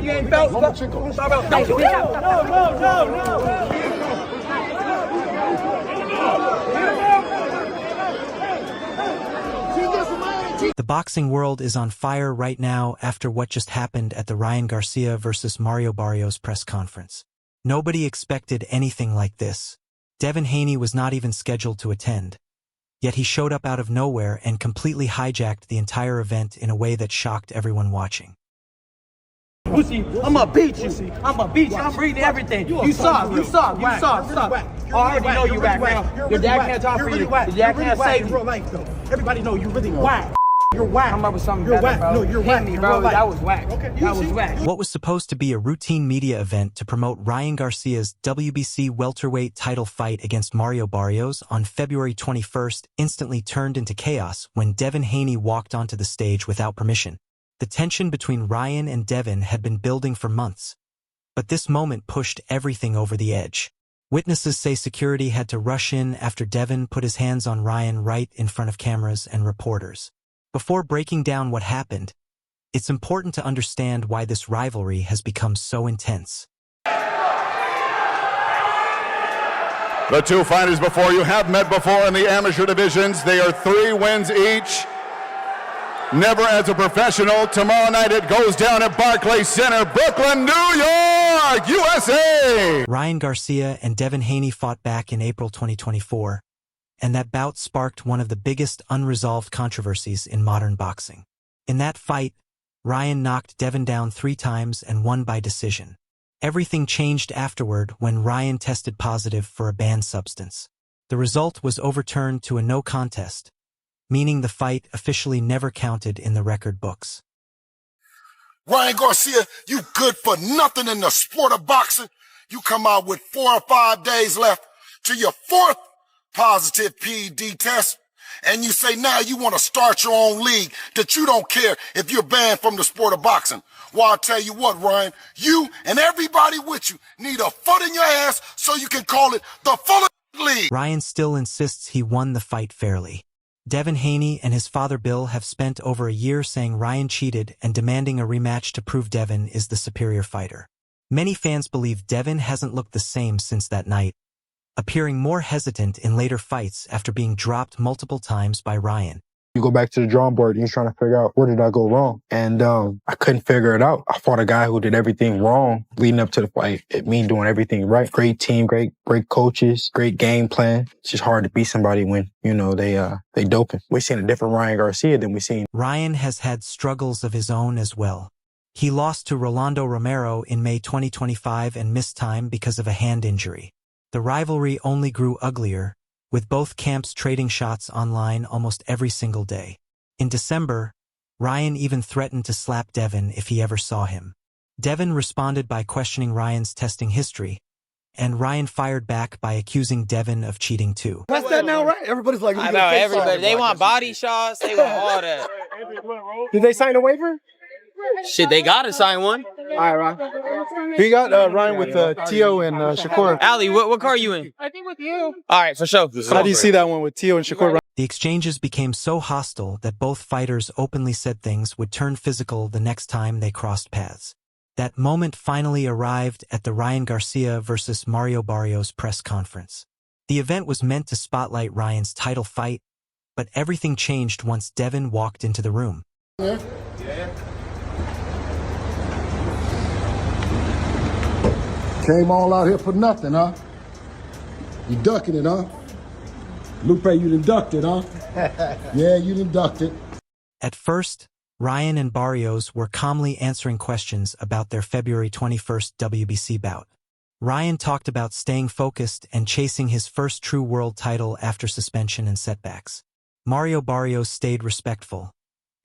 shit you ain't felt. No. The boxing world is on fire right now after what just happened at the Ryan Garcia versus Mario Barrios press conference. Nobody expected anything like this. Devin Haney was not even scheduled to attend. Yet he showed up out of nowhere and completely hijacked the entire event in a way that shocked everyone watching. I'ma beat you. I'm reading everything. You suck. I already know you whack now. Your dad can't talk for you. Your dad can't save you. Everybody know you really whack. You're whack. I'm up with something better, bro. No, you're whack. Me, bro. That was whack. That was whack. What was supposed to be a routine media event to promote Ryan Garcia's WBC welterweight title fight against Mario Barrios on February 21st instantly turned into chaos when Devin Haney walked onto the stage without permission. The tension between Ryan and Devin had been building for months, but this moment pushed everything over the edge. Witnesses say security had to rush in after Devin put his hands on Ryan right in front of cameras and reporters. Before breaking down what happened, it's important to understand why this rivalry has become so intense. The two fighters before you have met before in the amateur divisions. They are 3 wins each. Never as a professional. Tomorrow night it goes down at Barclays Center, Brooklyn, New York, USA! Ryan Garcia and Devin Haney fought back in April 2024, and that bout sparked one of the biggest unresolved controversies in modern boxing. In that fight, Ryan knocked Devin down 3 times and won by decision. Everything changed afterward when Ryan tested positive for a banned substance. The result was overturned to a no contest, meaning the fight officially never counted in the record books. Ryan Garcia, you good for nothing in the sport of boxing. You come out with 4 or 5 days left to your 4th positive PED test, and you say now you want to start your own league, that you don't care if you're banned from the sport of boxing. Well, I'll tell you what, Ryan, you and everybody with you need a foot in your ass so you can call it the full league. Ryan still insists he won the fight fairly. Devin Haney and his father Bill have spent over a year saying Ryan cheated and demanding a rematch to prove Devin is the superior fighter. Many fans believe Devin hasn't looked the same since that night, appearing more hesitant in later fights after being dropped multiple times by Ryan. You go back to the drawing board and you're trying to figure out, where did I go wrong? And I couldn't figure it out. I fought a guy who did everything wrong leading up to the fight. Me doing everything right. Great team, great coaches, great game plan. It's just hard to beat somebody when, you know, they doping. We've seen a different Ryan Garcia than we've seen. Ryan has had struggles of his own as well. He lost to Rolando Romero in May 2025 and missed time because of a hand injury. The rivalry only grew uglier, with both camps trading shots online almost every single day. In December, Ryan even threatened to slap Devin if he ever saw him. Devin responded by questioning Ryan's testing history, and Ryan fired back by accusing Devin of cheating too. That's that now, right? Everybody's like, I know, everybody. They want body shots. They want all that. Did they sign a waiver? Shit, they gotta sign one. All right, Ryan. Who you got? Ryan with Tio and Shakur. Ali, what car are you in? I think with you. All right, for sure. How do you see that one with Tio and Shakur? The exchanges became so hostile that both fighters openly said things would turn physical the next time they crossed paths. That moment finally arrived at the Ryan Garcia versus Mario Barrios press conference. The event was meant to spotlight Ryan's title fight, but everything changed once Devin walked into the room. Yeah. Came all out here for nothing, huh? You ducking it, huh? Lupe, you done ducked it, huh? Yeah, you done ducked it. At first, Ryan and Barrios were calmly answering questions about their February 21st WBC bout. Ryan talked about staying focused and chasing his first true world title after suspension and setbacks. Mario Barrios stayed respectful,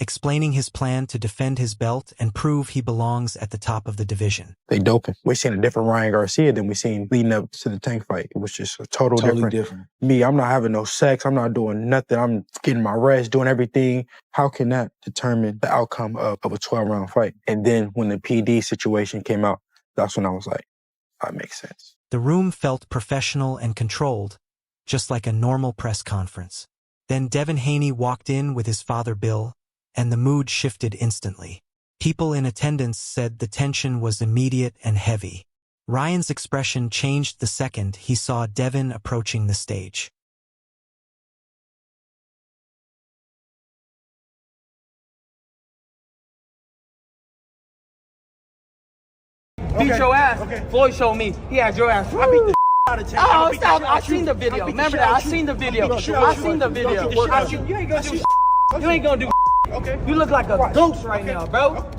explaining his plan to defend his belt and prove he belongs at the top of the division. They doping. We've seen a different Ryan Garcia than we've seen leading up to the Tank fight. It was just a totally different. Me, I'm not having no sex. I'm not doing nothing. I'm getting my rest, doing everything. How can that determine the outcome of a 12-round fight? And then when the PD situation came out, that's when I was like, that makes sense. The room felt professional and controlled, just like a normal press conference. Then Devin Haney walked in with his father Bill, and the mood shifted instantly. People in attendance said the tension was immediate and heavy. Ryan's expression changed the second he saw Devin approaching the stage. Beat your ass. Okay. Floyd showed me. He had your ass. I beat the out of Tank. Oh, stop. I seen the video. Remember that? I seen the video. I seen the video. You ain't gonna do You ain't gonna do Okay. You look like a ghost right now, bro.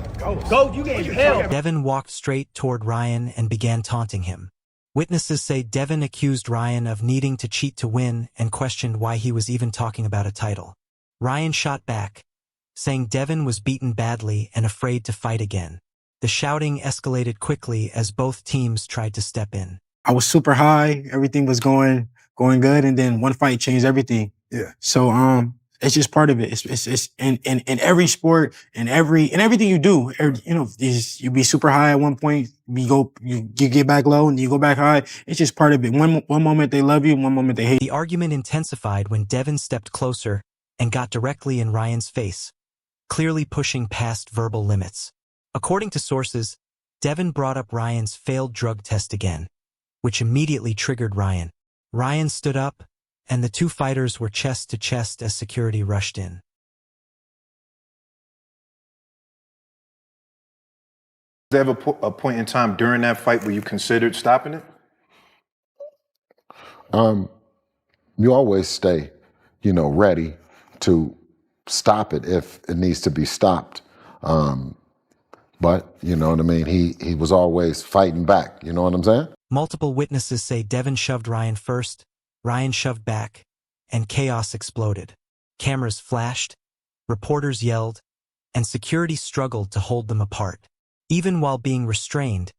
Go. You getting held. Devin walked straight toward Ryan and began taunting him. Witnesses say Devin accused Ryan of needing to cheat to win and questioned why he was even talking about a title. Ryan shot back, saying Devin was beaten badly and afraid to fight again. The shouting escalated quickly as both teams tried to step in. I was super high. Everything was going good. And then one fight changed everything. Yeah. So, it's just part of it. It's in every sport, in everything you do, you be super high at one point, you get back low and you go back high. It's just part of it. One moment they love you, one moment they hate you. The argument intensified when Devin stepped closer and got directly in Ryan's face, clearly pushing past verbal limits. According to sources, Devin brought up Ryan's failed drug test again, which immediately triggered Ryan. Ryan stood up, and the two fighters were chest to chest as security rushed in. Was there ever a point in time during that fight where you considered stopping it? You always stay, ready to stop it if it needs to be stopped. But, you know what I mean, he was always fighting back, you know what I'm saying? Multiple witnesses say Devin shoved Ryan first, Ryan shoved back, and chaos exploded. Cameras flashed, reporters yelled, and security struggled to hold them apart. Even while being restrained,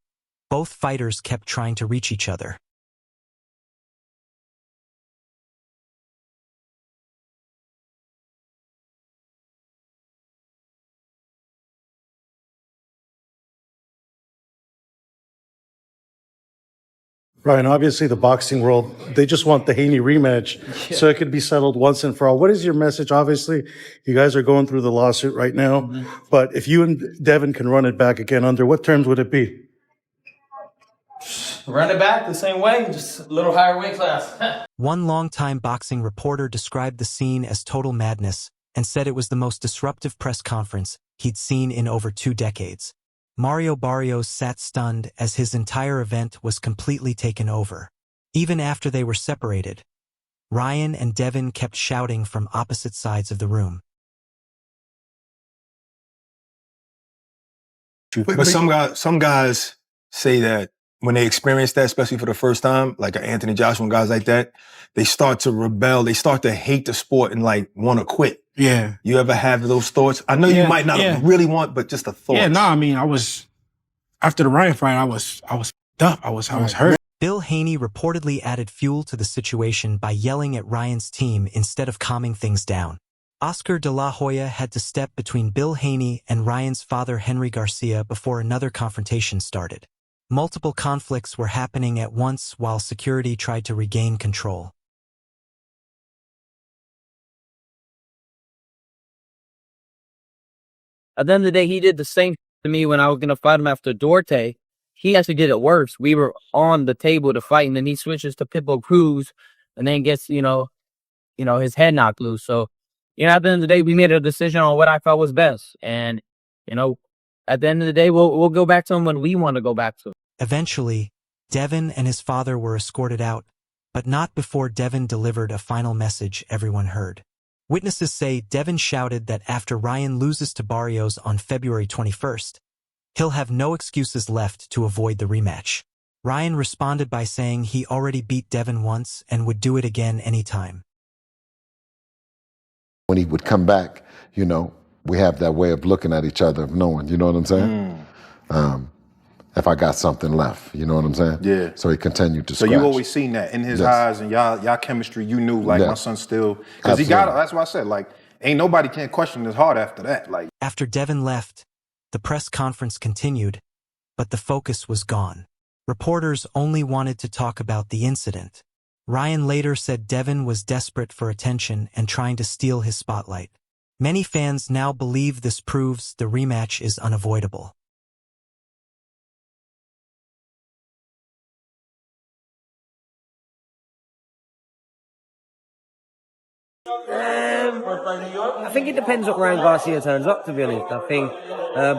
both fighters kept trying to reach each other. Ryan, obviously the boxing world, they just want the Haney rematch so it could be settled once and for all. What is your message? Obviously, you guys are going through the lawsuit right now, but if you and Devin can run it back again, under what terms would it be? Run it back the same way, just a little higher weight class. One longtime boxing reporter described the scene as total madness and said it was the most disruptive press conference he'd seen in over 2 decades. Mario Barrios sat stunned as his entire event was completely taken over. Even after they were separated, Ryan and Devin kept shouting from opposite sides of the room. But some guys say that when they experience that, especially for the first time, like Anthony Joshua and guys like that, they start to rebel. They start to hate the sport and want to quit. Yeah. You ever have those thoughts? I know you might not really want, but just a thought. Yeah, no, I mean, after the Ryan fight, I was f***ed up. I was hurt. Bill Haney reportedly added fuel to the situation by yelling at Ryan's team instead of calming things down. Oscar de la Hoya had to step between Bill Haney and Ryan's father, Henry Garcia, before another confrontation started. Multiple conflicts were happening at once while security tried to regain control. At the end of the day, he did the same to me when I was going to fight him after Duarte. He actually did it worse. We were on the table to fight, and then he switches to Pitbull Cruz and then gets, his head knocked loose. So, at the end of the day, we made a decision on what I felt was best. And, at the end of the day, we'll go back to him when we want to go back to him. Eventually, Devin and his father were escorted out, but not before Devin delivered a final message everyone heard. Witnesses say Devin shouted that after Ryan loses to Barrios on February 21st, he'll have no excuses left to avoid the rematch. Ryan responded by saying he already beat Devin once and would do it again anytime. When he would come back, we have that way of looking at each other, of knowing, you know what I'm saying? If I got something left, you know what I'm saying? Yeah. So he continued to scratch. So you always seen that in his eyes and y'all chemistry, you knew, my son still, because he got it. That's why I said, ain't nobody can't question his heart after that. After Devin left, the press conference continued, but the focus was gone. Reporters only wanted to talk about the incident. Ryan later said Devin was desperate for attention and trying to steal his spotlight. Many fans now believe this proves the rematch is unavoidable. I think it depends what Ryan Garcia turns up, to be honest. I think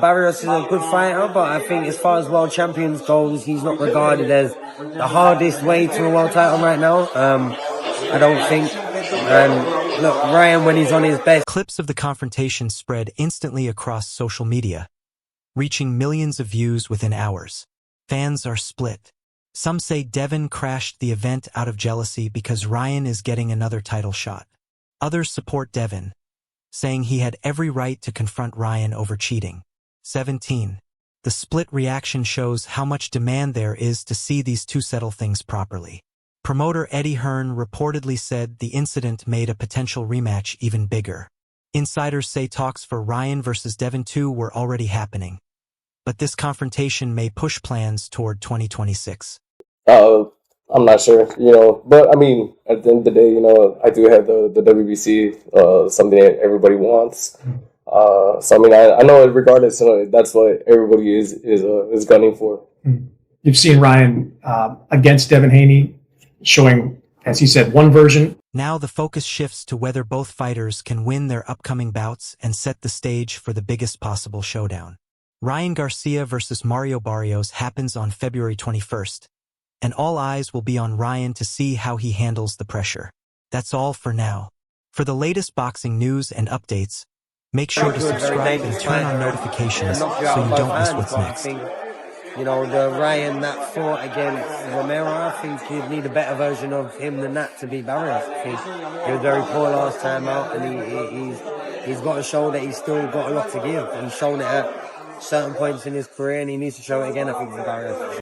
Barrios is a good fighter, but I think as far as world champions goes, he's not regarded as the hardest way to a world title right now. I don't think. And look, Ryan, when he's on his best. Clips of the confrontation spread instantly across social media, reaching millions of views within hours. Fans are split. Some say Devin crashed the event out of jealousy because Ryan is getting another title shot. Others support Devin, saying he had every right to confront Ryan over cheating. 17. The split reaction shows how much demand there is to see these two settle things properly. Promoter Eddie Hearn reportedly said the incident made a potential rematch even bigger. Insiders say talks for Ryan versus Devin 2 were already happening, but this confrontation may push plans toward 2026. I'm not sure, but I mean, at the end of the day, I do have the WBC, something that everybody wants. So I mean, I know regardless, that's what everybody is gunning for. You've seen Ryan against Devin Haney showing, as he said, one version. Now the focus shifts to whether both fighters can win their upcoming bouts and set the stage for the biggest possible showdown. Ryan Garcia versus Mario Barrios happens on February 21st. And all eyes will be on Ryan to see how he handles the pressure. That's all for now. For the latest boxing news and updates, make sure to subscribe and turn on notifications so you don't miss what's next. The Ryan that fought against Romero, I think he'd need a better version of him than that to beat Barrios. I think he was very poor last time out, and he's got to show that he's still got a lot to give. He's shown it at certain points in his career, and he needs to show it again, I think, for Barrios.